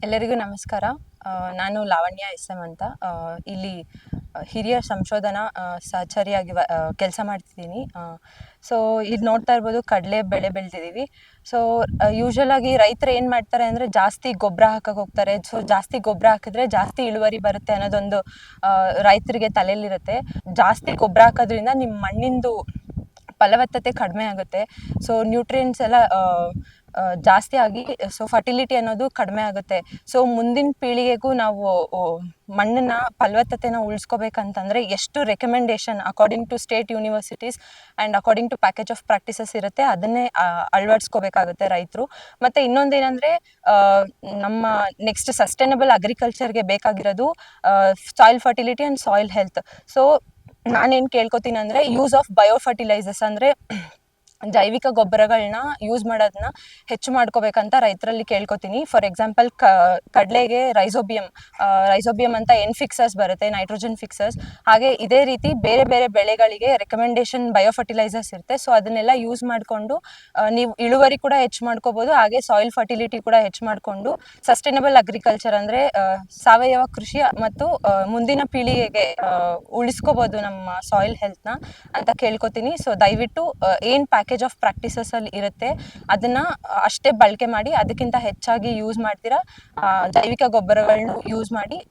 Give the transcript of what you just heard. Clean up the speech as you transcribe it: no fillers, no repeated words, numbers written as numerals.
ಎಲ್ಲರಿಗೂ ನಮಸ್ಕಾರ. ನಾನು ಲಾವಣ್ಯ ಎಸ್.ಎಂ. ಅಂತ. ಇಲ್ಲಿ ಹಿರಿಯ ಸಂಶೋಧನಾ ಸಹಚರಿಯಾಗಿ ಕೆಲಸ ಮಾಡ್ತಿದ್ದೀನಿ. ಸೊ ಇದು ನೋಡ್ತಾ ಇರ್ಬೋದು, ಕಡಲೆ ಬೆಳೆ ಬೆಳೆದಿದ್ದೀವಿ. ಸೊ ಯೂಶುವಲ್ ಆಗಿ ರೈತರು ಏನು ಮಾಡ್ತಾರೆ ಅಂದರೆ ಜಾಸ್ತಿ ಗೊಬ್ಬರ ಹಾಕಕ್ಕೆ ಹೋಗ್ತಾರೆ. ಸೊ ಜಾಸ್ತಿ ಗೊಬ್ಬರ ಹಾಕಿದ್ರೆ ಜಾಸ್ತಿ ಇಳುವರಿ ಬರುತ್ತೆ ಅನ್ನೋದೊಂದು ರೈತರಿಗೆ ತಲೆಯಲ್ಲಿರುತ್ತೆ. ಜಾಸ್ತಿ ಗೊಬ್ಬರ ಹಾಕೋದ್ರಿಂದ ನಿಮ್ಮ ಮಣ್ಣಿಂದು ಫಲವತ್ತತೆ ಕಡಿಮೆ ಆಗುತ್ತೆ. ಸೊ ನ್ಯೂಟ್ರಿಯೆಂಟ್ಸ್ ಎಲ್ಲ ಜಾಸ್ತಿ ಆಗಿ ಸೊ ಫರ್ಟಿಲಿಟಿ ಅನ್ನೋದು ಕಡಿಮೆ ಆಗುತ್ತೆ. ಸೊ ಮುಂದಿನ ಪೀಳಿಗೆಗೂ ನಾವು ಮಣ್ಣನ್ನ ಫಲವತ್ತತೆನ ಉಳಿಸ್ಕೋಬೇಕಂತಂದರೆ ಎಷ್ಟು recommendation according to state universities and according to package of practices ಇರುತ್ತೆ, ಅದನ್ನೇ ಅಳವಡಿಸ್ಕೋಬೇಕಾಗುತ್ತೆ ರೈತರು. ಮತ್ತು ಇನ್ನೊಂದೇನೆಂದರೆ ನಮ್ಮ ನೆಕ್ಸ್ಟ್ ಸಸ್ಟೈನಬಲ್ ಅಗ್ರಿಕಲ್ಚರ್ಗೆ ಬೇಕಾಗಿರೋದು soil fertility and soil health. So ನಾನೇನು ಕೇಳ್ಕೊತೀನಿ ಅಂದರೆ ಯೂಸ್ ಆಫ್ ಬಯೋ ಫರ್ಟಿಲೈಸರ್ಸ್ ಅಂದರೆ ಜೈವಿಕ ಗೊಬ್ಬರಗಳನ್ನ ಯೂಸ್ ಮಾಡೋದನ್ನ ಹೆಚ್ಚು ಮಾಡ್ಕೋಬೇಕಂತ ರೈತರಲ್ಲಿ ಕೇಳ್ಕೊತೀನಿ. ಫಾರ್ ಎಕ್ಸಾಂಪಲ್ ಕಡಲೆಗೆ ರೈಸೋಬಿಯಂ ಅಂತ ಫಿಕ್ಸರ್ಸ್ ಬರುತ್ತೆ, ನೈಟ್ರೋಜನ್ ಫಿಕ್ಸರ್ಸ್. ಹಾಗೆ ಇದೇ ರೀತಿ ಬೇರೆ ಬೇರೆ ಬೆಳೆಗಳಿಗೆ ರೆಕಮೆಂಡೇಶನ್ ಬಯೋ ಫರ್ಟಿಲೈಸರ್ಸ್ ಇರುತ್ತೆ. ಸೊ ಅದನ್ನೆಲ್ಲ ಯೂಸ್ ಮಾಡಿಕೊಂಡು ನೀವು ಇಳುವರಿ ಕೂಡ ಹೆಚ್ಚು ಮಾಡ್ಕೋಬೋದು, ಹಾಗೆ ಸಾಯಿಲ್ ಫರ್ಟಿಲಿಟಿ ಕೂಡ ಹೆಚ್ಚು ಮಾಡಿಕೊಂಡು ಸಸ್ಟೈನಬಲ್ ಅಗ್ರಿಕಲ್ಚರ್ ಅಂದರೆ ಸಾವಯವ ಕೃಷಿ ಮತ್ತು ಮುಂದಿನ ಪೀಳಿಗೆಗೆ ಉಳಿಸ್ಕೋಬೋದು ನಮ್ಮ ಸಾಯಿಲ್ ಹೆಲ್ತ್ನ ಅಂತ ಕೇಳ್ಕೊತೀನಿ. ಸೊ ದಯವಿಟ್ಟು ಏನು ಪ್ಯಾಕೇಜ್ ಆಫ್ ಪ್ರಾಕ್ಟೀಸಸಲ್ಲಿ ಇರುತ್ತೆ ಅದನ್ನು ಅಷ್ಟೇ ಬಳಕೆ ಮಾಡಿ, ಅದಕ್ಕಿಂತ ಹೆಚ್ಚಾಗಿ ಯೂಸ್ ಮಾಡ್ತೀರಾ ಜೈವಿಕ ಗೊಬ್ಬರಗಳನ್ನ ಯೂಸ್ ಮಾಡಿ